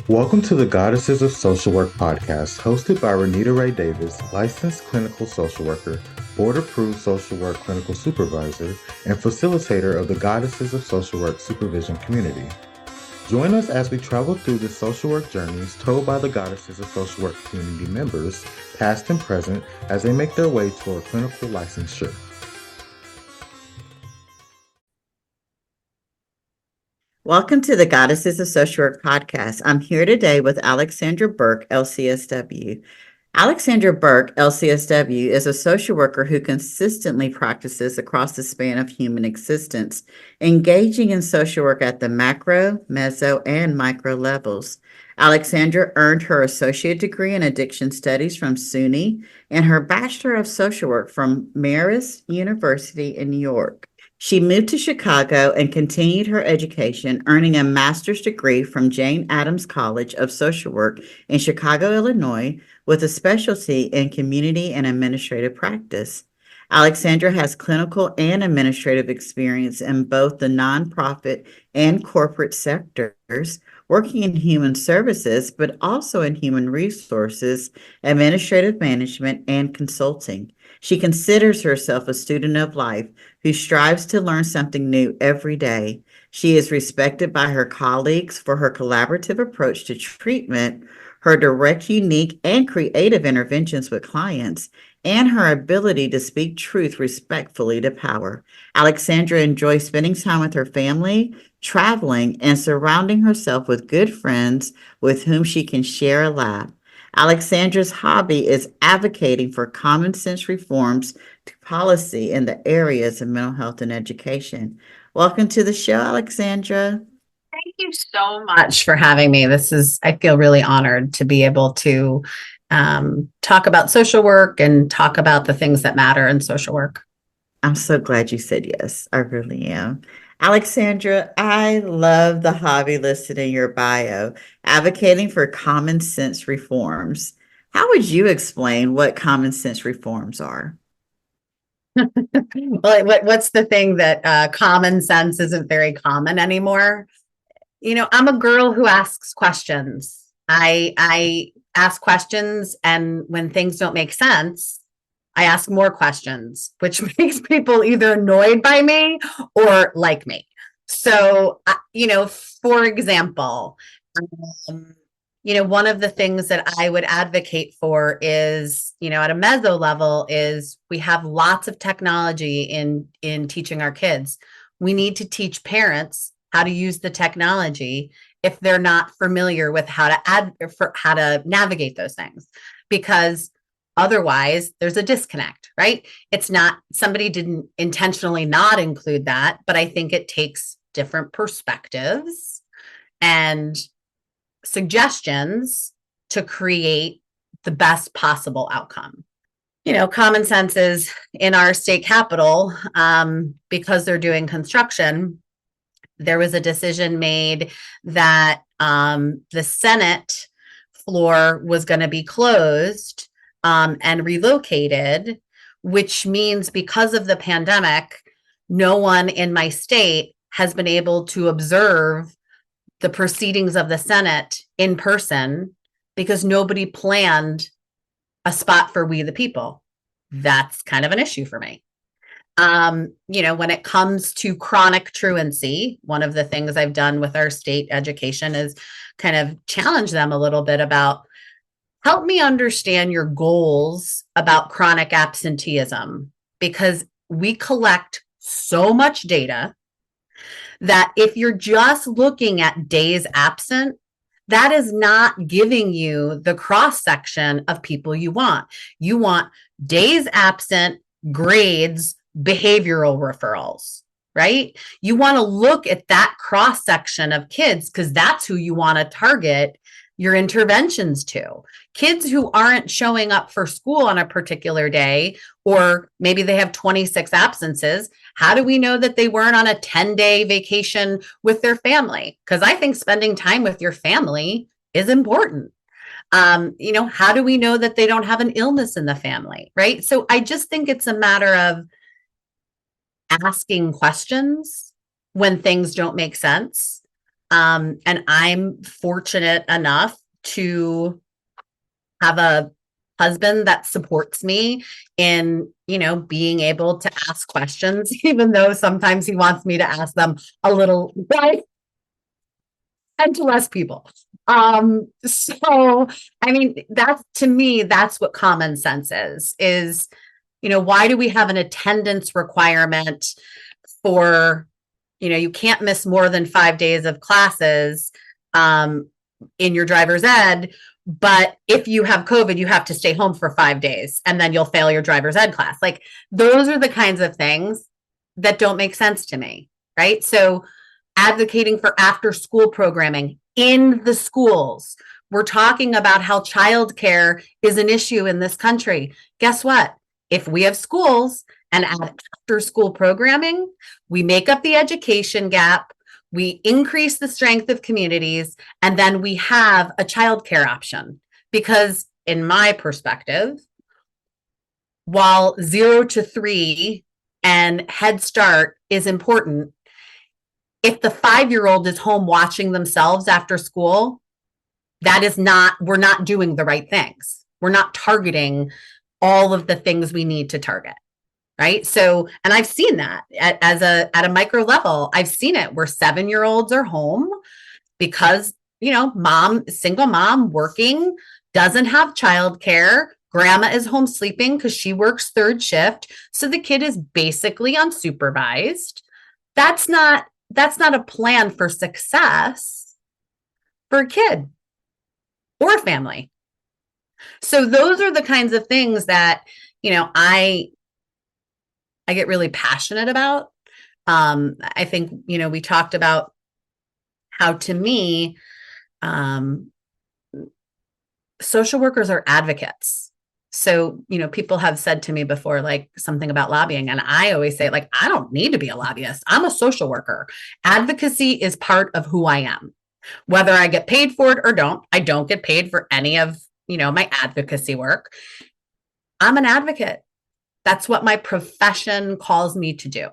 Welcome to the Goddesses of Social Work podcast, hosted by Renita Ray Davis, licensed clinical social worker, board-approved social work clinical supervisor, and facilitator of the Goddesses of Social Work supervision community. Join us as we travel through the social work journeys told by the Goddesses of Social Work community members, past and present, as they make their way toward clinical licensure. Welcome to the Goddesses of Social Work podcast. I'm here today with Alexandra Burke, LCSW. Alexandra Burke, LCSW, is a social worker who consistently practices across the span of human existence, engaging in social work at the macro, meso, and micro levels. Alexandra earned her associate degree in addiction studies from SUNY and her bachelor of social work from Marist University in New York. She moved to Chicago and continued her education, earning a master's degree from Jane Addams College of Social Work in Chicago, Illinois, with a specialty in community and administrative practice. Alexandra has clinical and administrative experience in both the nonprofit and corporate sectors, working in human services, but also in human resources, administrative management, and consulting. She considers herself a student of life who strives to learn something new every day. She is respected by her colleagues for her collaborative approach to treatment, her direct, unique, and creative interventions with clients, and her ability to speak truth respectfully to power. Alexandra enjoys spending time with her family, traveling, and surrounding herself with good friends with whom she can share a laugh. Alexandra's hobby is advocating for common sense reforms to policy in the areas of mental health and education. Welcome to the show, Alexandra. Thank you so much for having me. I feel really honored to be able to talk about social work and talk about the things that matter in social work. I'm so glad you said yes. I really am. Alexandra, I love the hobby listed in your bio, advocating for common sense reforms. How would you explain what common sense reforms are? Well, what's the thing that common sense isn't very common anymore? I'm a girl who asks questions. I ask questions, and when things don't make sense, I ask more questions, which makes people either annoyed by me or like me. So, for example, um, one of the things that I would advocate for is, at a meso level, is we have lots of technology in teaching our kids. We need to teach parents how to use the technology if they're not familiar with how to navigate those things, because otherwise there's a disconnect, right? It's not, somebody didn't intentionally not include that, but I think it takes different perspectives and suggestions to create the best possible outcome. Common sense is in our state capital, because they're doing construction. There was a decision made that the Senate floor was going to be closed and relocated, which means because of the pandemic, no one in my state has been able to observe the proceedings of the Senate in person because nobody planned a spot for we the people. That's kind of an issue for me. When it comes to chronic truancy, one of the things I've done with our state education is kind of challenge them a little bit about, help me understand your goals about chronic absenteeism, because we collect so much data that if you're just looking at days absent, that is not giving you the cross section of people you want. You want days absent, grades, behavioral referrals, right? You want to look at that cross section of kids because that's who you want to target your interventions to. Kids who aren't showing up for school on a particular day, or maybe they have 26 absences. How do we know that they weren't on a 10-day vacation with their family? Because I think spending time with your family is important. How do we know that they don't have an illness in the family, right? So I just think it's a matter of asking questions when things don't make sense, And I'm fortunate enough to have a husband that supports me in, being able to ask questions, even though sometimes he wants me to ask them a little right and to less people. So I mean, that's to me, that's what common sense is, why do we have an attendance requirement for, you can't miss more than 5 days of classes in your driver's ed, but if you have COVID, you have to stay home for 5 days and then you'll fail your driver's ed class. Like those are the kinds of things that don't make sense to me, right? So advocating for after school programming in the schools. We're talking about how childcare is an issue in this country. Guess what? If we have schools and after school programming, we make up the education gap, we increase the strength of communities, and then we have a childcare option. Because in my perspective, while 0 to 3 and Head Start is important, if the 5-year-old is home watching themselves after school, we're not doing the right things. We're not targeting all of the things we need to target. Right. So, and I've seen that at a micro level. I've seen it where 7-year-olds are home because, single mom working, doesn't have childcare. Grandma is home sleeping because she works 3rd shift. So the kid is basically unsupervised. That's not a plan for success for a kid or a family. So those are the kinds of things that, I get really passionate about. I think, we talked about how, to me, social workers are advocates. So, people have said to me before, like something about lobbying. And I always say, like, I don't need to be a lobbyist. I'm a social worker. Advocacy is part of who I am, whether I get paid for it or don't. I don't get paid for any of, my advocacy work. I'm an advocate. That's what my profession calls me to do.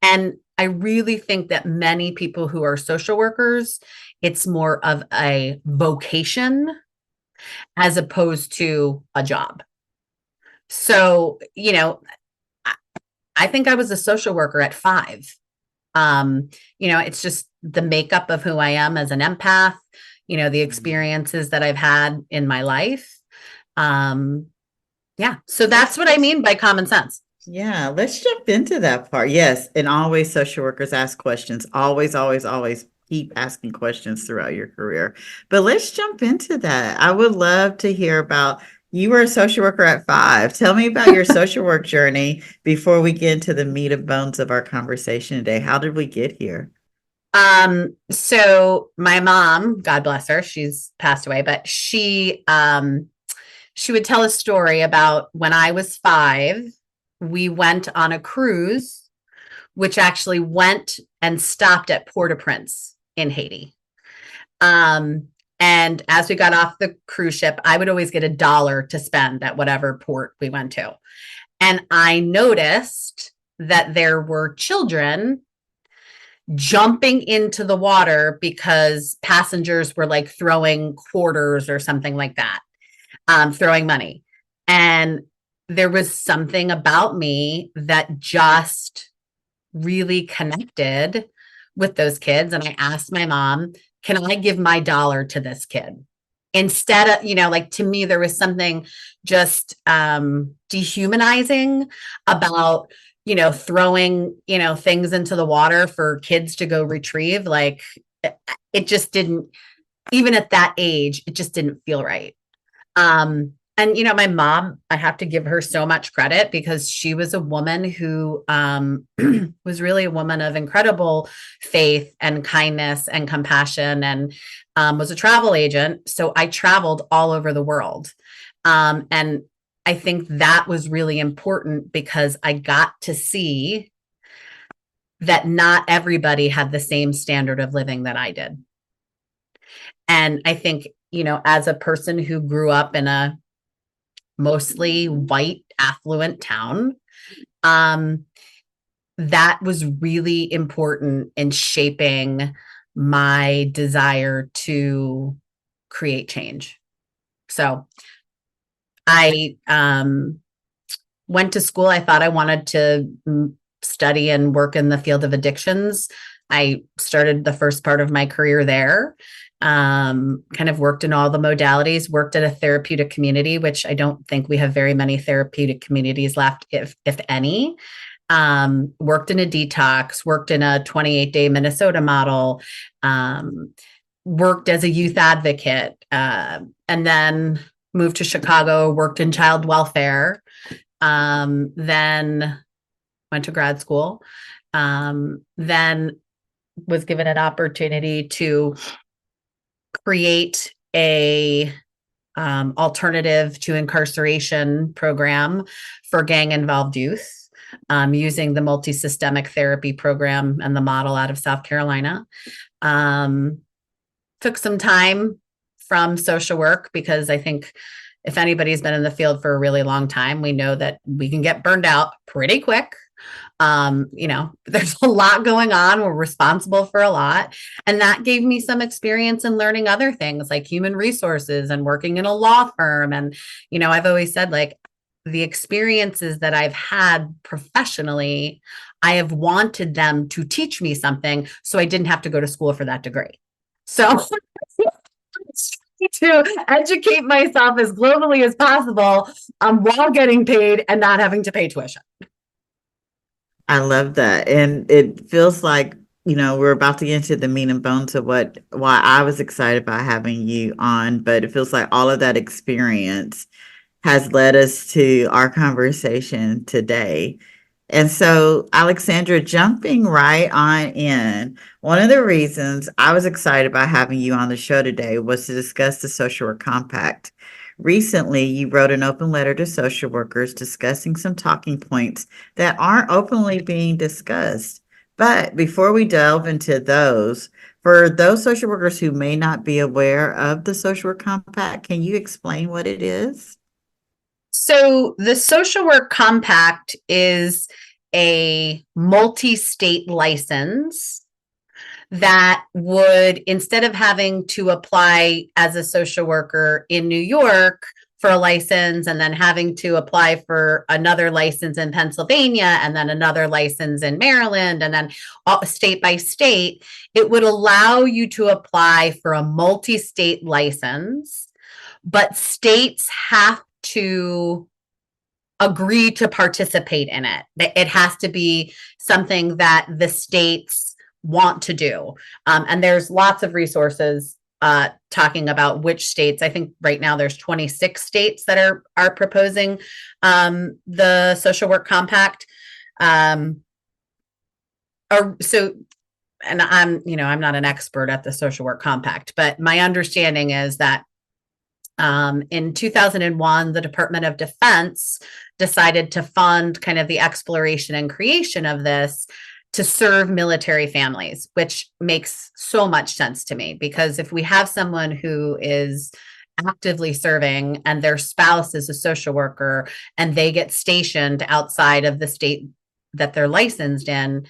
And I really think that many people who are social workers, it's more of a vocation as opposed to a job. So, I think I was a social worker at 5. It's just the makeup of who I am as an empath, the experiences that I've had in my life. Yeah. So that's what I mean by common sense. Yeah, let's jump into that part. Yes, and always social workers ask questions. Always, always, always keep asking questions throughout your career. But let's jump into that. I would love to hear about, you were a social worker at 5. Tell me about your social work journey before we get into the meat and bones of our conversation today. How did we get here? So my mom, God bless her, she's passed away, but she would tell a story about when I was 5, we went on a cruise, which actually went and stopped at Port-au-Prince in Haiti. And as we got off the cruise ship, I would always get $1 to spend at whatever port we went to. And I noticed that there were children jumping into the water because passengers were like throwing quarters or something like that. Throwing money. And there was something about me that just really connected with those kids. And I asked my mom, can I give my $1 to this kid? Instead of, like to me, there was something just dehumanizing about, throwing, things into the water for kids to go retrieve. Like it just didn't, even at that age, it just didn't feel right. And my mom, I have to give her so much credit because she was a woman who was really a woman of incredible faith and kindness and compassion, and was a travel agent. So I traveled all over the world. And I think that was really important because I got to see that not everybody had the same standard of living that I did. And I think, as a person who grew up in a mostly white, affluent town, that was really important in shaping my desire to create change. So I went to school. I thought I wanted to study and work in the field of addictions. I started the first part of my career there, kind of worked in all the modalities, worked at a therapeutic community, which I don't think we have very many therapeutic communities left, if any. Worked in a detox, worked in a 28-day Minnesota model, worked as a youth advocate, and then moved to Chicago, worked in child welfare, then went to grad school, then was given an opportunity to create a alternative to incarceration program for gang-involved youth, using the multi-systemic therapy program and the model out of South Carolina. Took some time from social work because I think if anybody's been in the field for a really long time, we know that we can get burned out pretty quick. There's a lot going on. We're responsible for a lot. And that gave me some experience in learning other things like human resources and working in a law firm. And, I've always said, like, the experiences that I've had professionally, I have wanted them to teach me something so I didn't have to go to school for that degree. So to educate myself as globally as possible, while getting paid and not having to pay tuition. I love that. And it feels like, we're about to get into the meat and bones of why I was excited about having you on, but it feels like all of that experience has led us to our conversation today. And so, Alexandra, jumping right on in, one of the reasons I was excited about having you on the show today was to discuss the Social Work Compact. Recently, you wrote an open letter to social workers discussing some talking points that aren't openly being discussed. But before we delve into those, for those social workers who may not be aware of the Social Work Compact, can you explain what it is? So the Social Work Compact is a multi-state license that would, instead of having to apply as a social worker in New York for a license and then having to apply for another license in Pennsylvania and then another license in Maryland and then state by state, it would allow you to apply for a multi-state license, but states have to agree to participate in it. It has to be something that the states want to do. And there's lots of resources talking about which states. I think right now there's 26 states that are proposing the Social Work Compact. And I'm not an expert at the Social Work Compact, but my understanding is that in 2001, the Department of Defense decided to fund kind of the exploration and creation of this to serve military families, which makes so much sense to me, because if we have someone who is actively serving and their spouse is a social worker and they get stationed outside of the state that they're licensed in,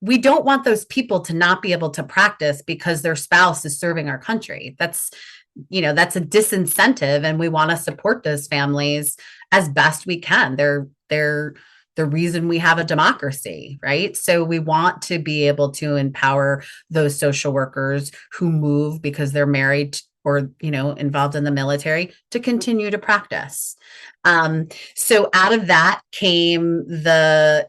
we don't want those people to not be able to practice because their spouse is serving our country. That's a disincentive, and we want to support those families as best we can. They're the reason we have a democracy, right? So we want to be able to empower those social workers who move because they're married or, involved in the military to continue to practice. So out of that came the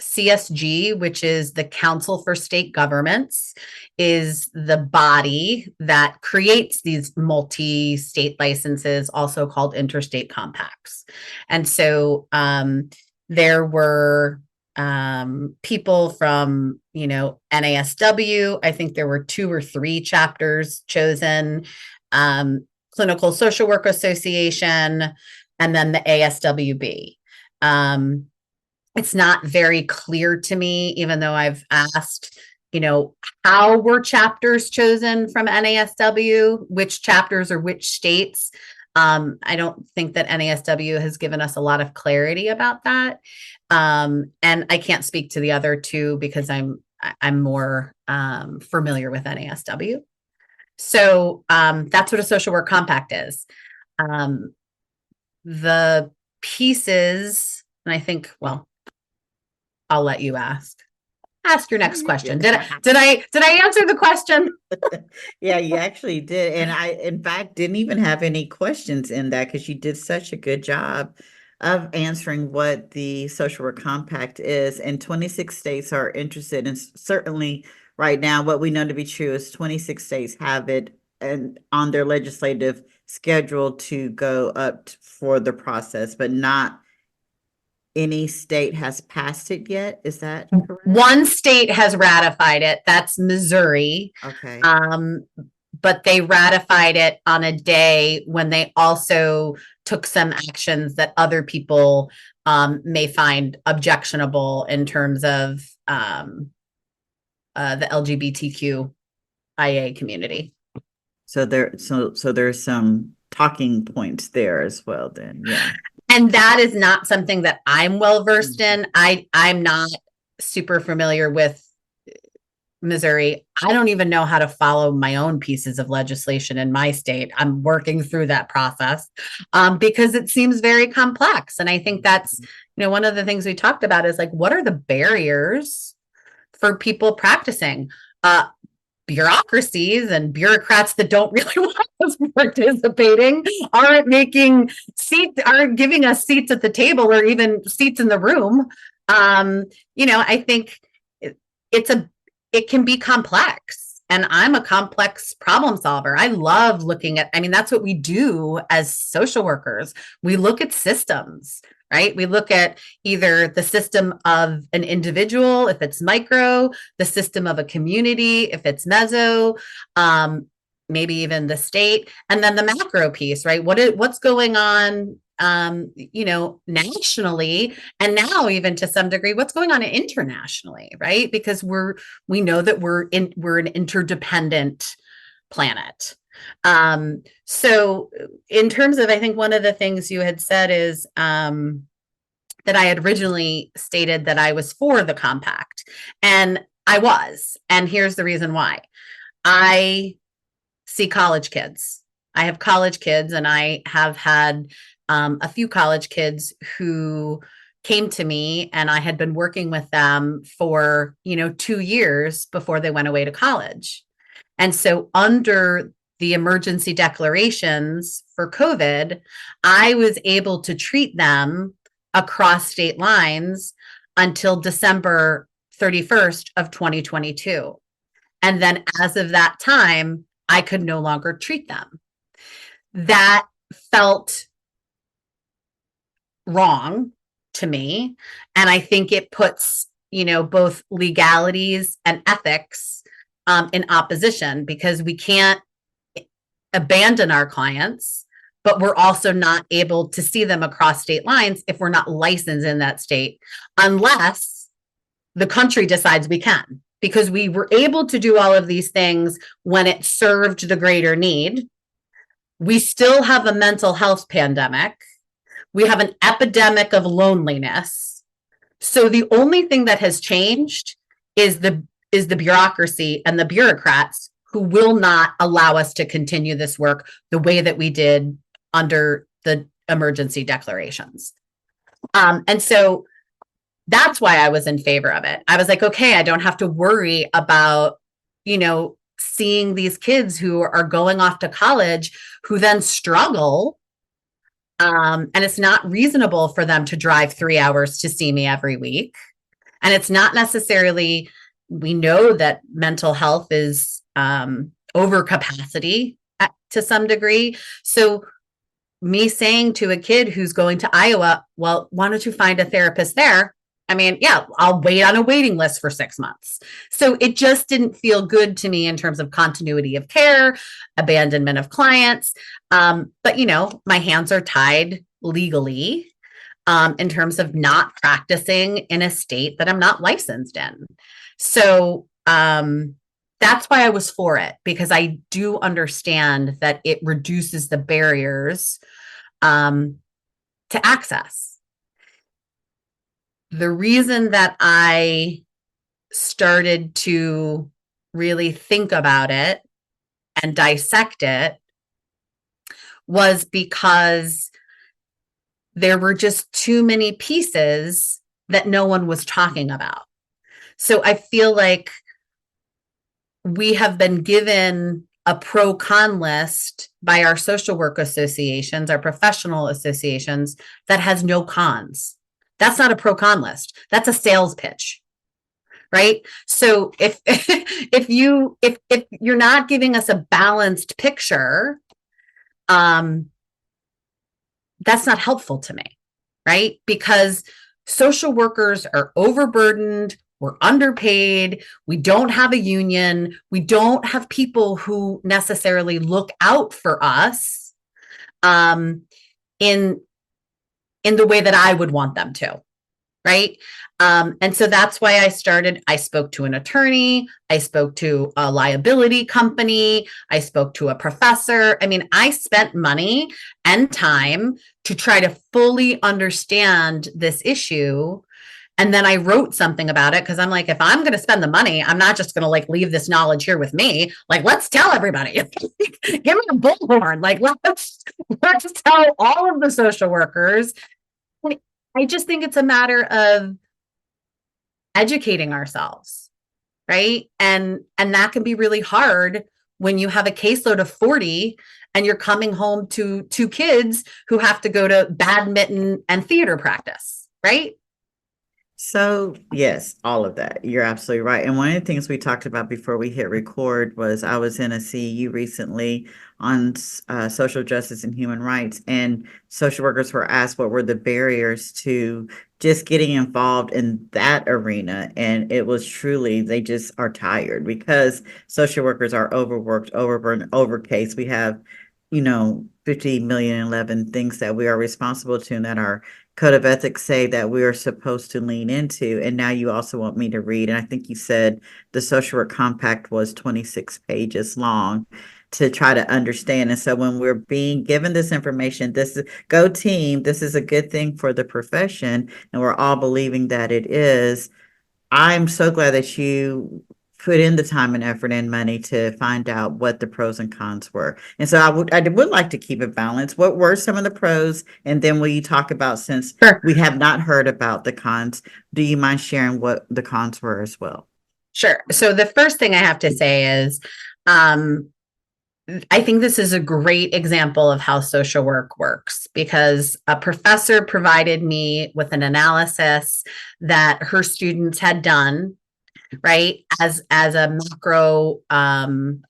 CSG, which is the Council for State Governments, is the body that creates these multi-state licenses, also called interstate compacts. And so there were people from, NASW. I think there were 2 or 3 chapters chosen, Clinical Social Work Association, and then the ASWB. It's not very clear to me, even though I've asked, how were chapters chosen from NASW, which chapters or which states. I don't think that NASW has given us a lot of clarity about that. And I can't speak to the other 2 because I'm I'm more familiar with NASW. So that's what a social work compact is. The pieces, and I think, well, I'll let you ask. Ask your next question. Did I answer the question? Yeah, you actually did. And I, in fact, didn't even have any questions in that because you did such a good job of answering what the social work compact is. And 26 states are interested. And certainly right now, what we know to be true is 26 states have it and on their legislative schedule to go up for the process, but not any state has passed it yet. Is that correct? One state has ratified it. That's Missouri. Okay. But they ratified it on a day when they also took some actions that other people may find objectionable in terms of the LGBTQIA community. So there's some talking points there as well then. Yeah. And that is not something that I'm well versed in. I'm not super familiar with Missouri. I don't even know how to follow my own pieces of legislation in my state. I'm working through that process because it seems very complex. And I think that's, one of the things we talked about is like, what are the barriers for people practicing? Bureaucracies and bureaucrats that don't really want us participating aren't giving us seats at the table or even seats in the room. I think it can be complex, and I'm a complex problem solver. I love looking at, that's what we do as social workers. We look at systems, right? We look at either the system of an individual, if it's micro, the system of a community, if it's meso, maybe even the state, and then the macro piece, right? What's going on, nationally, and now even to some degree, what's going on internationally, right? Because we know that we're an interdependent planet. So in terms of, I think one of the things you had said is that I had originally stated that I was for the compact, and I was, and here's the reason why. I see college kids. I have college kids, and I have had a few college kids who came to me, and I had been working with them for, 2 years before they went away to college. And so under the emergency declarations for COVID, I was able to treat them across state lines until December 31st of 2022. And then as of that time, I could no longer treat them. That felt wrong to me. And I think it puts, both legalities and ethics in opposition, because we can't abandon our clients, but we're also not able to see them across state lines if we're not licensed in that state, unless the country decides we can, because we were able to do all of these things when it served the greater need. We still have a mental health pandemic. We have an epidemic of loneliness. So the only thing that has changed is the bureaucracy and the bureaucrats who will not allow us to continue this work the way that we did under the emergency declarations. And so that's why I was in favor of it. I was like, okay, I don't have to worry about, seeing these kids who are going off to college who then struggle. And it's not reasonable for them to drive 3 hours to see me every week. And it's not necessarily, we know that mental health is overcapacity to some degree. So me saying to a kid who's going to Iowa, well, why don't you find a therapist there? I'll wait on a waiting list for 6 months. So it just didn't feel good to me in terms of continuity of care, abandonment of clients. But, my hands are tied legally in terms of not practicing in a state that I'm not licensed in. So that's why I was for it, because I do understand that it reduces the barriers to access. The reason that I started to really think about it and dissect it was because there were just too many pieces that no one was talking about. So I feel like we have been given a pro-con list by our social work associations, our professional associations, that has no cons. That's not a pro-con list. That's a sales pitch, right? So if you're not giving us a balanced picture, that's not helpful to me, right? Because social workers are overburdened, we're underpaid, we don't have a union, we don't have people who necessarily look out for us in the way that I would want them to, right? And so that's why I spoke to an attorney, I spoke to a liability company, I spoke to a professor. I mean, I spent money and time to try to fully understand this issue. And then I wrote something about it because I'm like, if I'm going to spend the money, I'm not just going to like leave this knowledge here with me. Like, let's tell everybody. Give me a bullhorn. Like, let's tell all of the social workers. I just think it's a matter of educating ourselves, right? And that can be really hard when you have a caseload of 40 and you're coming home to 2 kids who have to go to badminton and theater practice, right? So, yes, all of that. You're absolutely right. And one of the things we talked about before we hit record was I was in a CEU recently on social justice and human rights, and social workers were asked what were the barriers to just getting involved in that arena. And it was truly, they just are tired because social workers are overworked, overburdened, overcased. We have, 50 million 11 things that we are responsible to and that our code of ethics say that we are supposed to lean into. And now you also want me to read, and I think you said the social work compact was 26 pages long to try to understand. And so when we're being given this information, this is go team, this is a good thing for the profession, and we're all believing that it is. I'm so glad that you put in the time and effort and money to find out what the pros and cons were. And so I would like to keep it balanced. What were some of the pros? And then will you talk about, since Sure. we have not heard about the cons, do you mind sharing what the cons were as well? Sure. So the first thing I have to say is, I think this is a great example of how social work works because a professor provided me with an analysis that her students had done, right, as a macro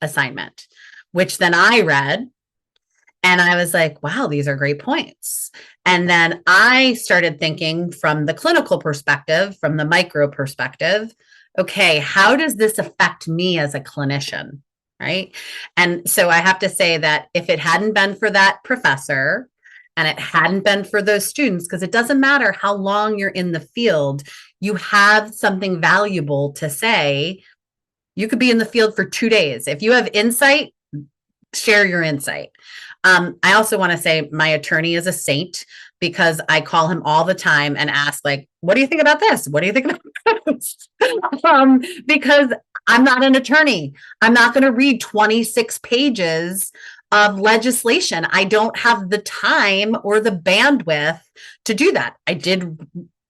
assignment, which then I read and I was like, wow, these are great points. And then I started thinking from the clinical perspective, from the micro perspective, okay, how does this affect me as a clinician? Right. And so I have to say that if it hadn't been for that professor and it hadn't been for those students, because it doesn't matter how long you're in the field, you have something valuable to say. You could be in the field for 2 days. If you have insight, share your insight. I also want to say my attorney is a saint because I call him all the time and ask, like, what do you think about this? What do you think about this? Because I'm not an attorney. I'm not going to read 26 pages of legislation. I don't have the time or the bandwidth to do that. I did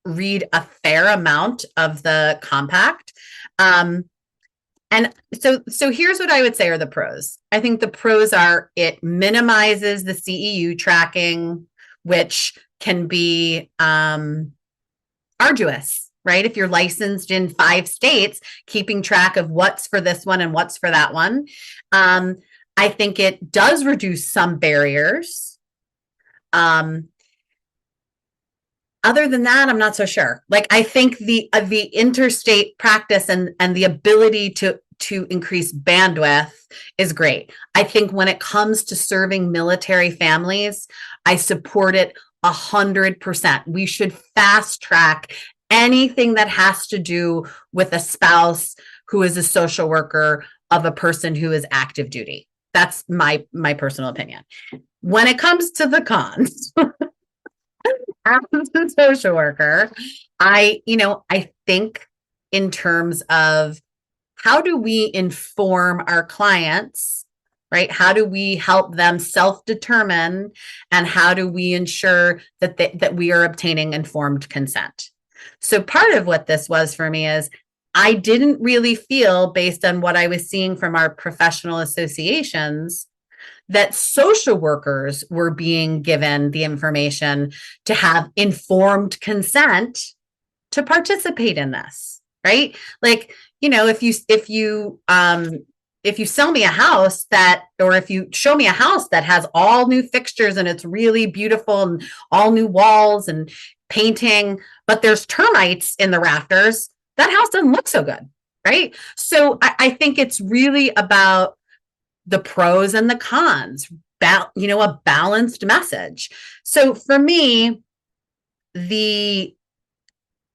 read a fair amount of the compact. And so here's what I would say are the pros. I think the pros are it minimizes the CEU tracking, which can be arduous, right? If you're licensed in 5 states, keeping track of what's for this one and what's for that one. I think it does reduce some barriers. Other than that, I'm not so sure. Like, I think the interstate practice and the ability to increase bandwidth is great. I think when it comes to serving military families, I support it 100%. We should fast track anything that has to do with a spouse who is a social worker of a person who is active duty. That's my personal opinion. When it comes to the cons, as a social worker, I think in terms of how do we inform our clients, right? How do we help them self-determine, and how do we ensure that that we are obtaining informed consent? So part of what this was for me is I didn't really feel, based on what I was seeing from our professional associations, that social workers were being given the information to have informed consent to participate in this, right? Like, if you sell me a house or if you show me a house that has all new fixtures and it's really beautiful and all new walls and painting, but there's termites in the rafters, that house doesn't look so good, right? So I think it's really about the pros and the cons, a balanced message. So for me, the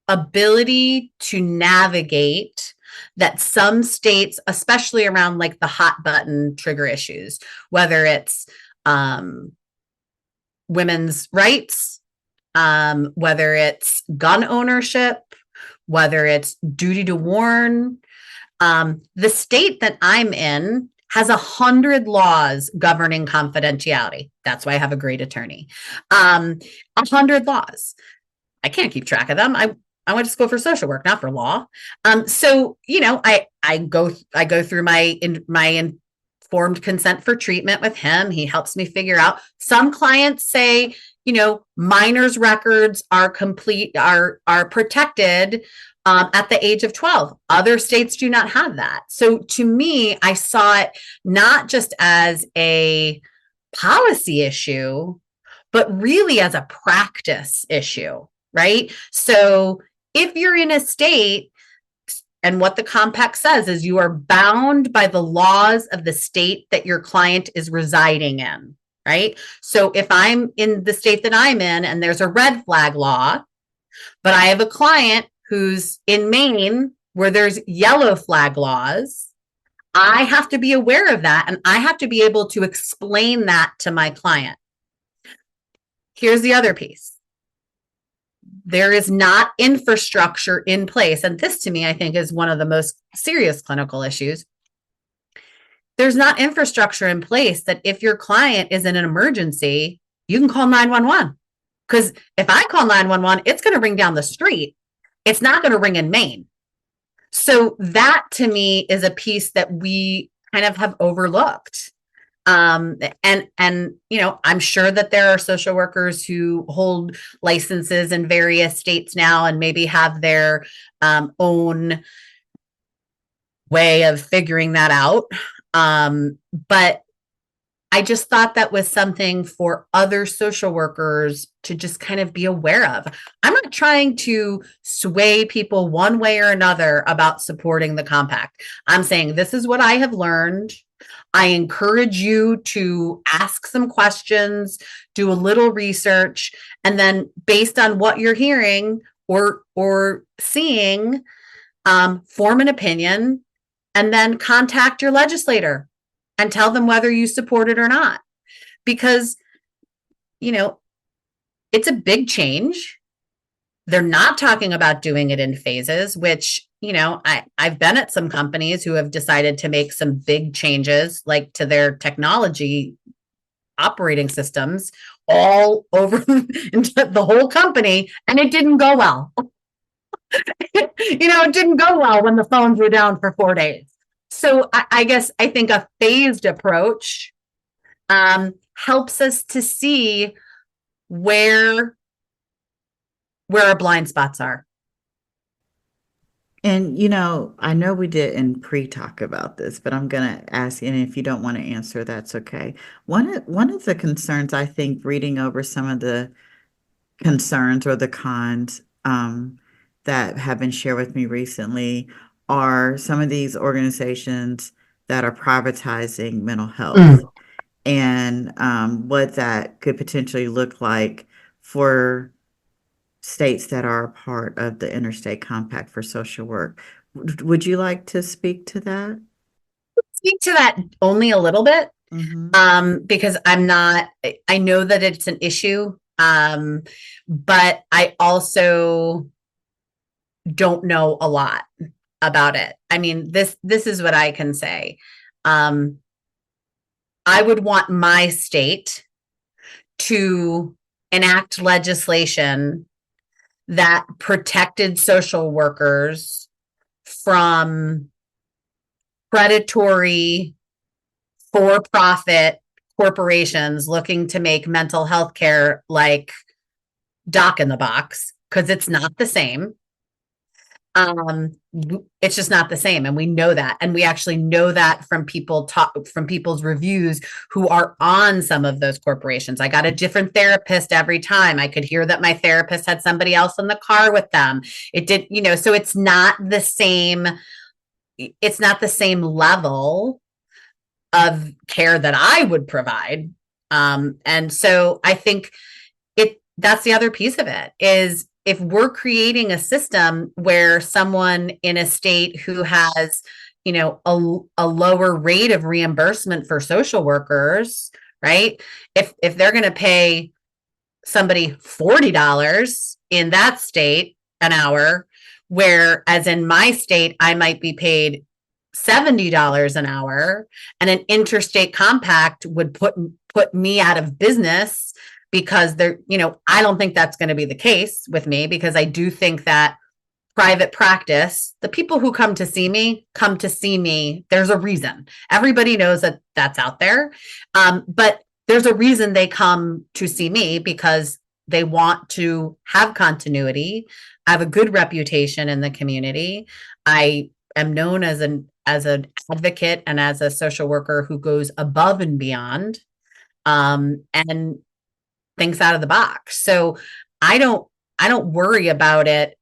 ability to navigate that some states, especially around like the hot button trigger issues, whether it's women's rights, whether it's gun ownership, whether it's duty to warn, the state that I'm in has 100 laws governing confidentiality. That's why I have a great attorney. 100 laws. I can't keep track of them. I went to school for social work, not for law. So I go through my informed consent for treatment with him. He helps me figure out. Some clients say, minors' records are protected at the age of 12. Other states do not have that. So to me, I saw it not just as a policy issue, but really as a practice issue, right? So if you're in a state, and what the compact says is you are bound by the laws of the state that your client is residing in, right? So if I'm in the state that I'm in and there's a red flag law, but I have a client who's in Maine where there's yellow flag laws, I have to be aware of that, and I have to be able to explain that to my client. Here's the other piece. There is not infrastructure in place, and this to me, I think, is one of the most serious clinical issues. There's not infrastructure in place that if your client is in an emergency, you can call 911. Because if I call 911, it's going to ring down the street. It's not going to ring in Maine. So that to me is a piece that we kind of have overlooked. And I'm sure that there are social workers who hold licenses in various states now and maybe have their own way of figuring that out. But I just thought that was something for other social workers to just kind of be aware of. I'm not trying to sway people one way or another about supporting the compact. I'm saying this is what I have learned. I encourage you to ask some questions, do a little research, and then based on what you're hearing or seeing, form an opinion, and then contact your legislator and tell them whether you support it or not. Because, it's a big change. They're not talking about doing it in phases, which, I've been at some companies who have decided to make some big changes, like to their technology operating systems all over into the whole company, and it didn't go well. It didn't go well when the phones were down for 4 days. So I think a phased approach helps us to see where our blind spots are. And, I know we didn't pre-talk about this, but I'm going to ask, and if you don't want to answer, that's okay. One of the concerns, I think, reading over some of the concerns or the cons that have been shared with me recently are some of these organizations that are privatizing mental health and what that could potentially look like for states that are a part of the Interstate Compact for Social Work. Would you like to speak to that? Speak to that only a little bit, because I know that it's an issue, but I also don't know a lot about it. I mean, this is what I can say. I would want my state to enact legislation that protected social workers from predatory for-profit corporations looking to make mental health care like Doc in the Box, because it's not the same. It's just not the same, and we know that, and we actually know that from people's reviews who are on some of those corporations. I got a different therapist every time. I could hear that my therapist had somebody else in the car with them. It did, so it's not the same. It's not the same level of care that I would provide. And so I think that's the other piece of it is, if we're creating a system where someone in a state who has, a lower rate of reimbursement for social workers, right? If they're going to pay somebody $40 in that state an hour, whereas in my state, I might be paid $70 an hour, and an interstate compact would put me out of business, because I don't think that's going to be the case with me, because I do think that private practice, the people who come to see me, there's a reason. Everybody knows that that's out there. But there's a reason they come to see me, because they want to have continuity. I have a good reputation in the community. I am known as an advocate and as a social worker who goes above and beyond, and thinks out of the box. So I don't worry about it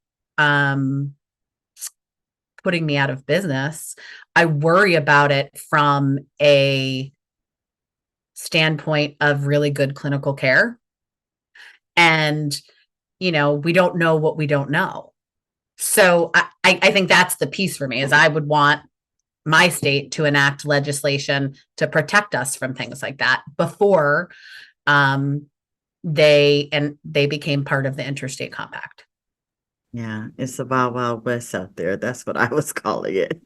putting me out of business. I worry about it from a standpoint of really good clinical care. And, we don't know what we don't know. So I think that's the piece for me, is I would want my state to enact legislation to protect us from things like that before they became part of the Interstate Compact. Yeah, it's the Wild Wild West out there. That's what I was calling it.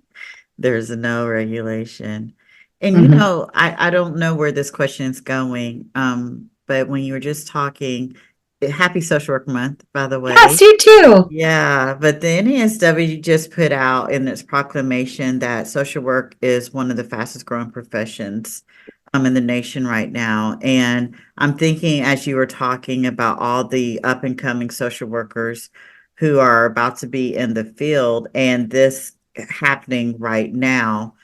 There's no regulation. And I don't know where this question is going. But when you were just talking, happy Social Work Month, by the way. Yes, you too. Yeah, but the NASW just put out in its proclamation that social work is one of the fastest growing professions in the nation right now. And I'm thinking, as you were talking about all the up and coming social workers who are about to be in the field, and this happening right now,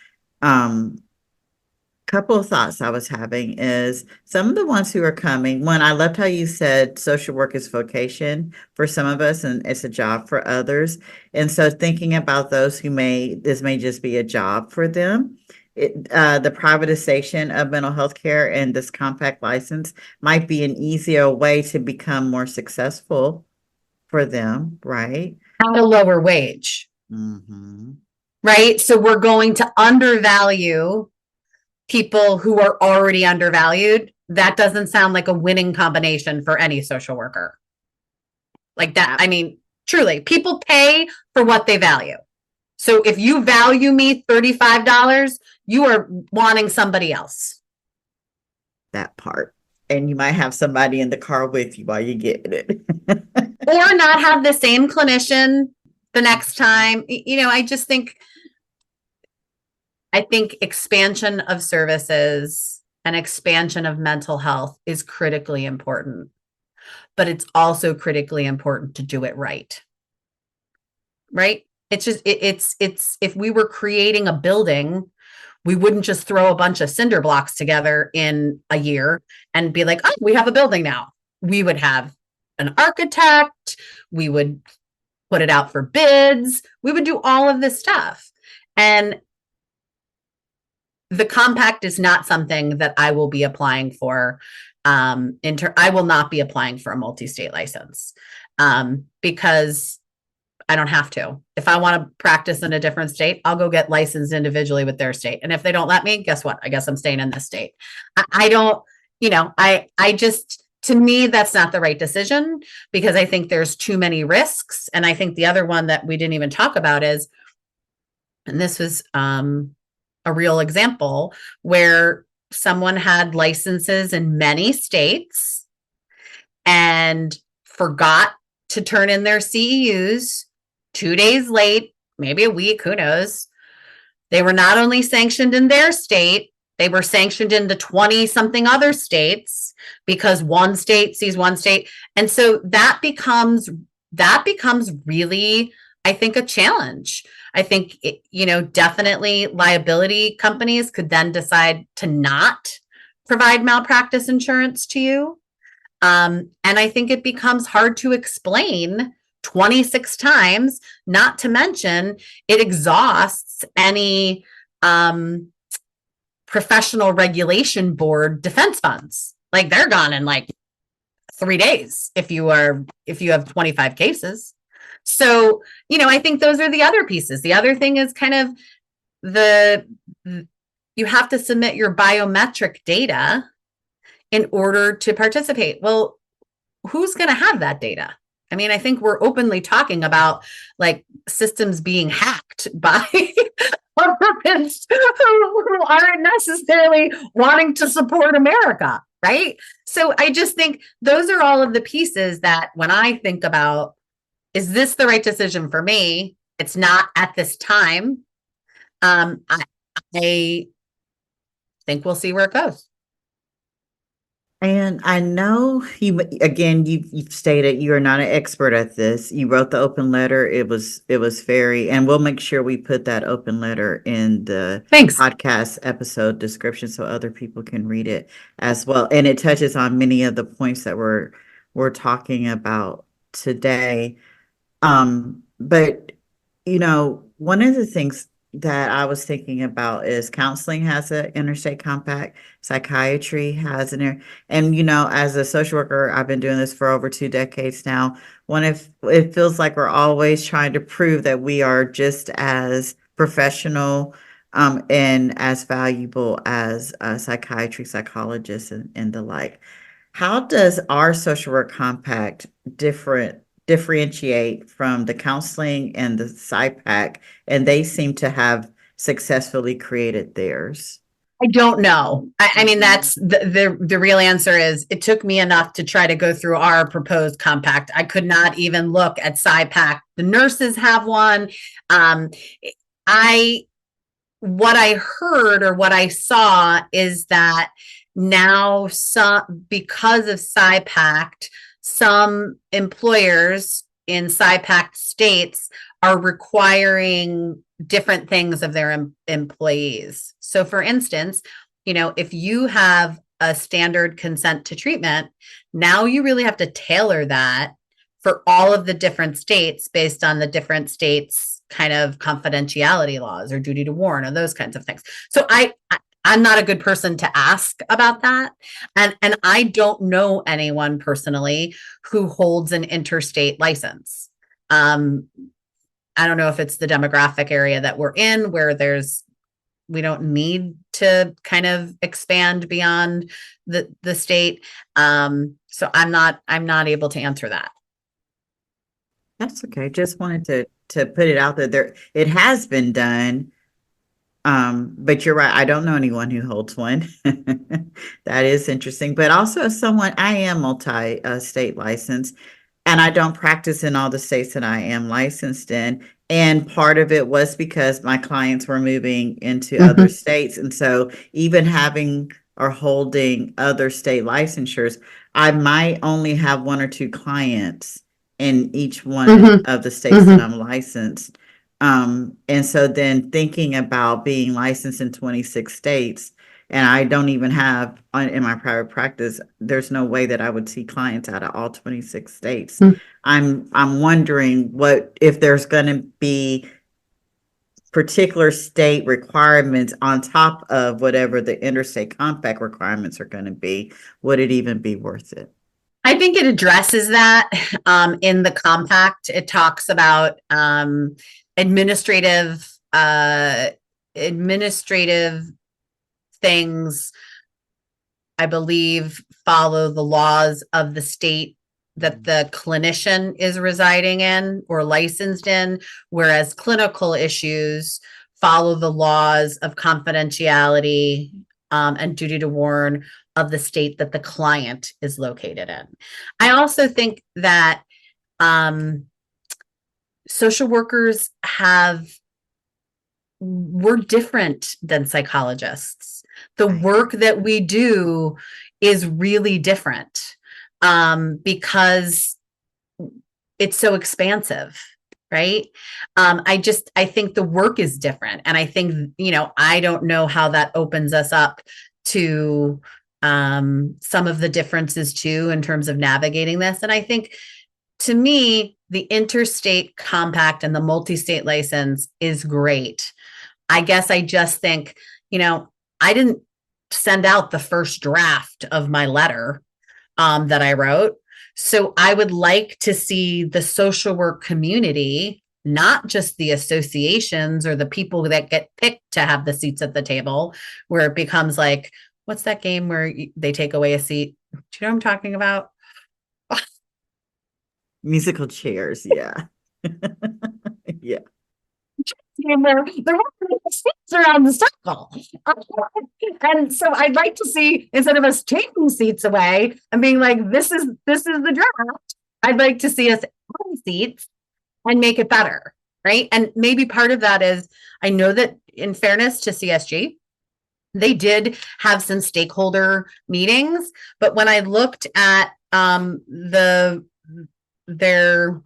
couple of thoughts I was having is some of the ones who are coming. One, I loved how you said social work is vocation for some of us and it's a job for others. And so thinking about those this may just be a job for them. The privatization of mental health care and this compact license might be an easier way to become more successful for them, right? At a lower wage. Mm-hmm. Right? So we're going to undervalue people who are already undervalued. That doesn't sound like a winning combination for any social worker. Like that, I mean, truly, people pay for what they value. So if you value me $35, you are wanting somebody else. That part. And you might have somebody in the car with you while you're getting it. Or not have the same clinician the next time. I think expansion of services and expansion of mental health is critically important, but it's also critically important to do it right. Right? It's just, it's if we were creating a building, we wouldn't just throw a bunch of cinder blocks together in a year and be like, oh, we have a building now. We would have an architect. We would put it out for bids. We would do all of this stuff. And the compact is not something that I will be applying for. I will not be applying for a multi-state license because I don't have to. If I want to practice in a different state, I'll go get licensed individually with their state. And if they don't let me, guess what? I guess I'm staying in this state. I don't, I just, to me, that's not the right decision because I think there's too many risks. And I think the other one that we didn't even talk about is, and this was a real example where someone had licenses in many states and forgot to turn in their CEUs 2 days late, maybe a week, who knows. They were not only sanctioned in their state, they were sanctioned in the 20 something other states because one state sees one state. And so that becomes really, I think, a challenge. I think, definitely liability companies could then decide to not provide malpractice insurance to you. And I think it becomes hard to explain 26 times, not to mention it exhausts any professional regulation board defense funds. Like they're gone in like 3 days if you have 25 cases. So, I think those are the other pieces. The other thing is kind of you have to submit your biometric data in order to participate. Well, who's going to have that data? I mean, I think we're openly talking about like systems being hacked by governments who aren't necessarily wanting to support America, right? So I just think those are all of the pieces that when I think about, is this the right decision for me? It's not at this time. I think we'll see where it goes. And I know you've stated you are not an expert at this. You wrote the open letter. It was very, and we'll make sure we put that open letter in the podcast episode description so other people can read it as well. And it touches on many of the points that we're talking about today. But one of the things that I was thinking about is counseling has an interstate compact, psychiatry has and as a social worker, I've been doing this for over 2 decades now. It feels like we're always trying to prove that we are just as professional and as valuable as psychiatry, psychologists, and the like. How does our social work compact differentiate from the counseling and the SIPAC, and they seem to have successfully created theirs? I don't know. I mean, that's the real answer is it took me enough to try to go through our proposed compact. I could not even look at SIPAC. The nurses have one. What I heard or what I saw is that now because of SIPAC, some employers in SIPAC states are requiring different things of their employees. So for instance, if you have a standard consent to treatment, now you really have to tailor that for all of the different states based on the different states' kind of confidentiality laws or duty to warn or those kinds of things. So I'm not a good person to ask about that. And I don't know anyone personally who holds an interstate license. I don't know if it's the demographic area that we're in where we don't need to kind of expand beyond the state. So I'm not able to answer that. That's okay. Just wanted to put it out there. It has been done. But you're right. I don't know anyone who holds one. That is interesting. But also as someone, I am multi-state licensed, and I don't practice in all the states that I am licensed in. And part of it was because my clients were moving into other states. And so even having or holding other state licensures, I might only have 1 or 2 clients in each one of the states that I'm licensed. And so then thinking about being licensed in 26 states, and I don't even have in my private practice, there's no way that I would see clients out of all 26 states. I'm wondering if there's going to be particular state requirements on top of whatever the interstate compact requirements are going to be. Would it even be worth it? I think it addresses that in the compact. It talks about administrative things I believe, follow the laws of the state that the clinician is residing in or licensed in, whereas clinical issues follow the laws of confidentiality and duty to warn of the state that the client is located in. I also think that social workers we're different than psychologists. The work that we do is really different because it's so expansive, right? I think the work is different. And I think, I don't know how that opens us up to some of the differences too, in terms of navigating this. And I think, to me, the interstate compact and the multi-state license is great. I guess I just think, I didn't send out the first draft of my letter that I wrote. So I would like to see the social work community, not just the associations or the people that get picked to have the seats at the table, where it becomes like, what's that game where they take away a seat? Do you know what I'm talking about? Musical chairs, yeah. Yeah. Where there weren't seats around the circle. And so I'd like to see, instead of us taking seats away and being like, this is the draft, I'd like to see us on seats and make it better, right? And maybe part of that is, I know that in fairness to CSG, they did have some stakeholder meetings, but when I looked at their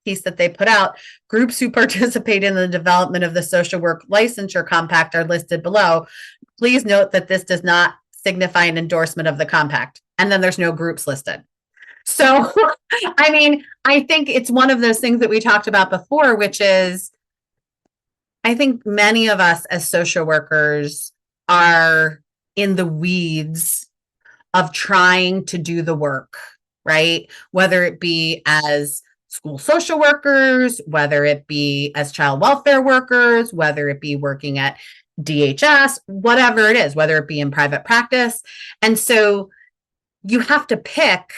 piece that they put out, groups who participate in the development of the social work licensure compact are listed below. Please note that this does not signify an endorsement of the compact. And then there's no groups listed. So, I mean, I think it's one of those things that we talked about before, which is, I think many of us as social workers are in the weeds of trying to do the work, right? Whether it be as school social workers, whether it be as child welfare workers, whether it be working at DHS, whatever it is, whether it be in private practice. And so you have to pick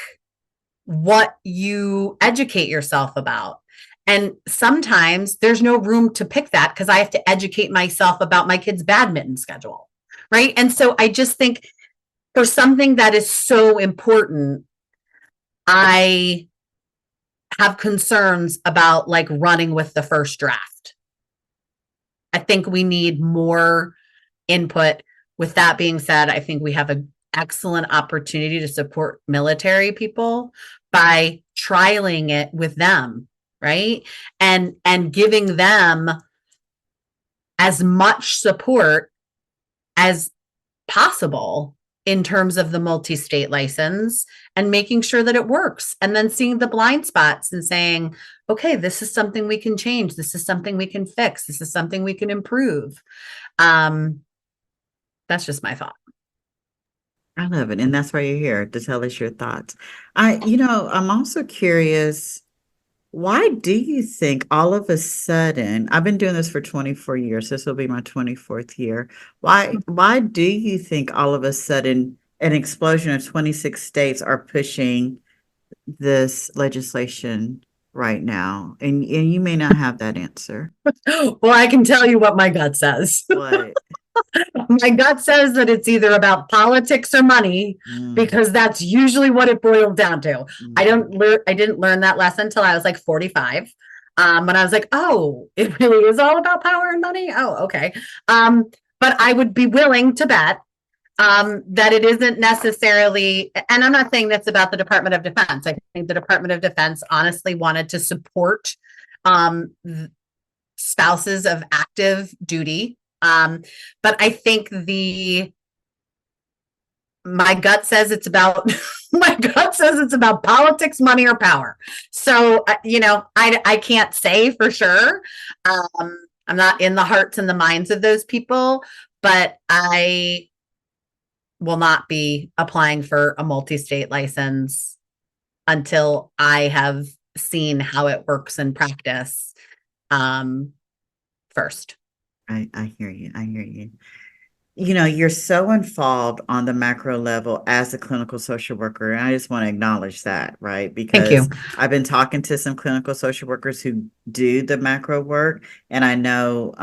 what you educate yourself about. And sometimes there's no room to pick that because I have to educate myself about my kid's badminton schedule, right? And so I just think for something that is so important, I have concerns about like running with the first draft. I think we need more input. With that being said, I think we have an excellent opportunity to support military people by trialing it with them, right? And giving them as much support as possible in terms of the multi-state license and making sure that it works, and then seeing the blind spots and saying, okay, this is something we can change. This is something we can fix. This is something we can improve. That's just my thought. I love it. And that's why you're here, to tell us your thoughts. I'm also curious, why do you think all of a sudden, I've been doing this for 24 years, this will be my 24th year. Why do you think all of a sudden an explosion of 26 states are pushing this legislation right now? And you may not have that answer. Well, I can tell you what my gut says. What? My gut says that it's either about politics or money, because that's usually what it boils down to. I didn't learn that lesson until I was like 45. When I was like, oh, it really is all about power and money. Oh, okay. But I would be willing to bet that it isn't necessarily, and I'm not saying that's about the Department of Defense. I think the Department of Defense honestly wanted to support spouses of active duty. But I think my gut says it's about politics, money, or power. So, I can't say for sure. I'm not in the hearts and the minds of those people, but I will not be applying for a multi-state license until I have seen how it works in practice first. I hear you. you're so involved on the macro level as a clinical social worker. And I just want to acknowledge that, right? Thank Because you. I've been talking to some clinical social workers who do the macro work, and I know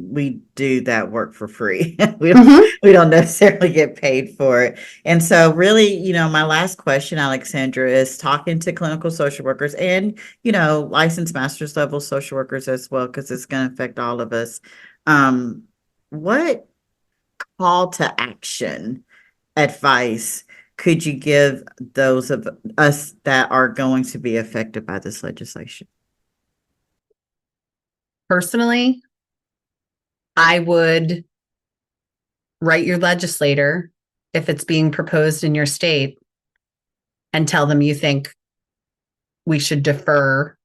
we do that work for free. Mhm. We don't necessarily get paid for it. And so really, my last question, Alexandra, is talking to clinical social workers and, licensed master's level social workers as well, because it's going to affect all of us. What call to action advice could you give those of us that are going to be affected by this legislation? Personally, I would write your legislator if it's being proposed in your state and tell them you think we should defer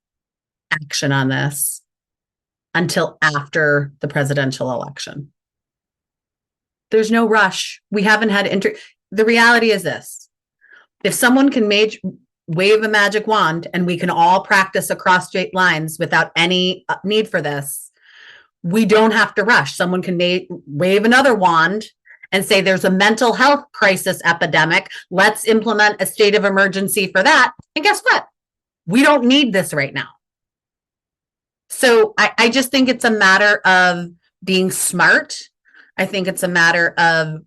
action on this until after the presidential election. There's no rush. We haven't had the reality is this. If someone can wave a magic wand and we can all practice across straight lines without any need for this, we don't have to rush. Someone can wave another wand and say there's a mental health crisis epidemic. Let's implement a state of emergency for that. And guess what? We don't need this right now. So I just think it's a matter of being smart. I think it's a matter of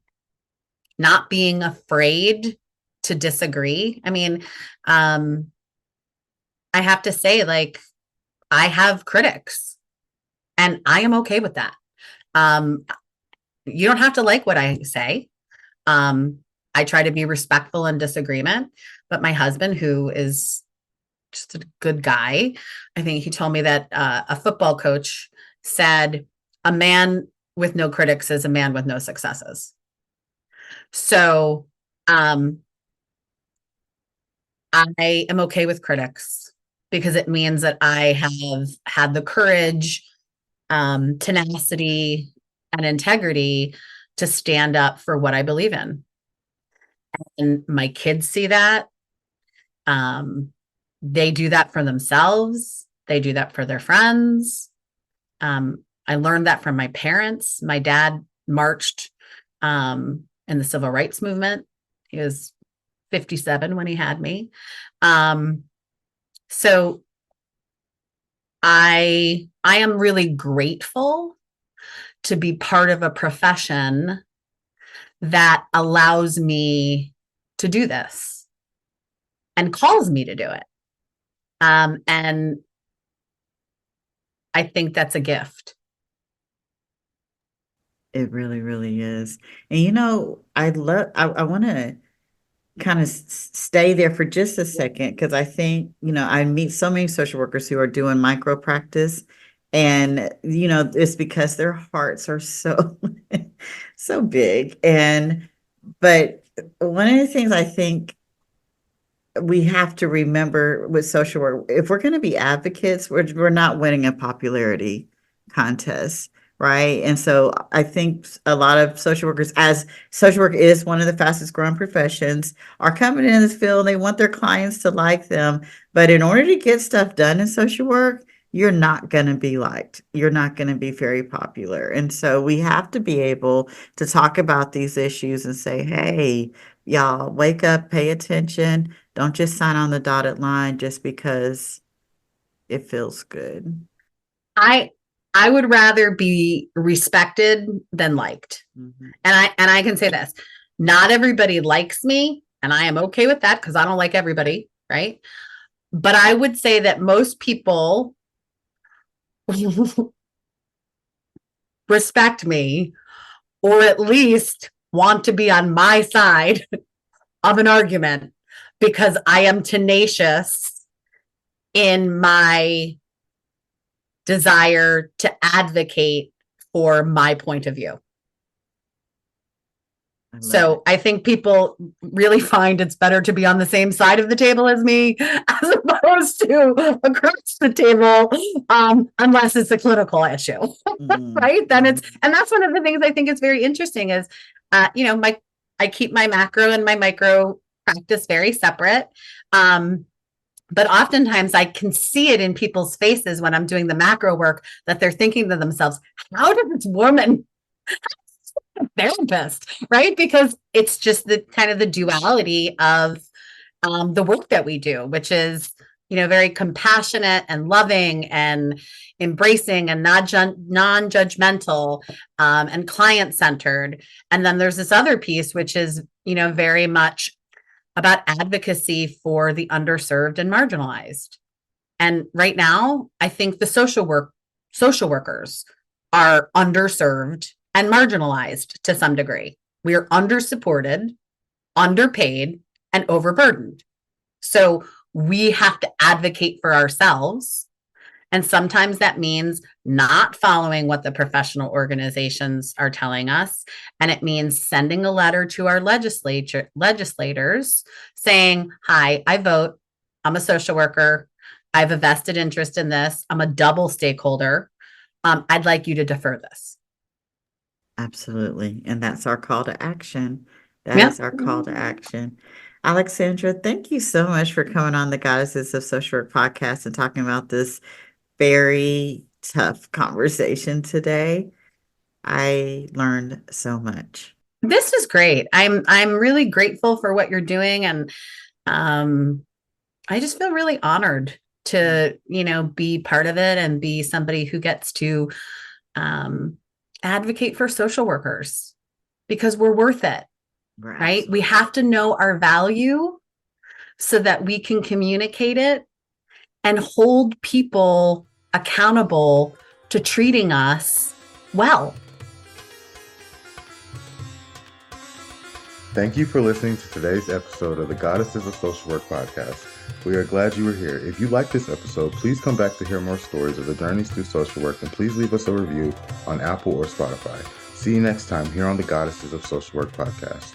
not being afraid to disagree. I mean, I have to say, like, I have critics and I am okay with that. You don't have to like what I say. I try to be respectful in disagreement, but my husband, who is just a good guy, I think he told me that a football coach said, a man with no critics is a man with no successes. So I am okay with critics because it means that I have had the courage, tenacity, and integrity to stand up for what I believe in. And my kids see that. They do that for themselves. They do that for their friends. I learned that from my parents. My dad marched in the civil rights movement. He was 57 when he had me. So I am really grateful to be part of a profession that allows me to do this and calls me to do it. And I think that's a gift. It really, really is. And I want to kind of stay there for just a second because I think, I meet so many social workers who are doing micro practice, and it's because their hearts are so so big. But one of the things I think we have to remember with social work, if we're going to be advocates, we're not winning a popularity contest, right? And so I think a lot of social workers, as social work is one of the fastest growing professions, are coming in this field. They want their clients to like them, but in order to get stuff done in social work, you're not going to be liked. You're not going to be very popular. And so we have to be able to talk about these issues and say, hey, y'all, wake up, pay attention. Don't just sign on the dotted line just because it feels good. I would rather be respected than liked. Mhm. And I can say this. Not everybody likes me, and I am okay with that because I don't like everybody, right? But I would say that most people respect me, or at least want to be on my side of an argument because I am tenacious in my desire to advocate for my point of view. So I think people really find it's better to be on the same side of the table as me as opposed to across the table, unless it's a clinical issue, right? Then and that's one of the things I think is very interesting is, I keep my macro and my micro practice very separate. But oftentimes I can see it in people's faces when I'm doing the macro work that they're thinking to themselves, how did this woman therapist, right? Because it's just the kind of the duality of the work that we do, which is, very compassionate and loving and embracing and not non-judgmental, and client-centered. And then there's this other piece, which is, very much about advocacy for the underserved and marginalized. And right now, I think the social workers are underserved and marginalized to some degree. We are undersupported, underpaid, and overburdened. So we have to advocate for ourselves. And sometimes that means not following what the professional organizations are telling us. And it means sending a letter to our legislators saying, hi, I vote. I'm a social worker. I have a vested interest in this. I'm a double stakeholder. I'd like you to defer this. Absolutely. And that's our call to action. That Yeah. is our call to action. Alexandra, thank you so much for coming on the Goddesses of Social Work podcast and talking about this very tough conversation today. I learned so much. This is great. I'm really grateful for what you're doing, and I just feel really honored to, be part of it and be somebody who gets to advocate for social workers because we're worth it. Right? We have to know our value so that we can communicate it and hold people accountable to treating us well. Thank you for listening to today's episode of the Goddesses of Social Work podcast. We are glad you were here. If you like this episode, please come back to hear more stories of the journeys through social work, and please leave us a review on Apple or Spotify. See you next time here on the Goddesses of Social Work podcast.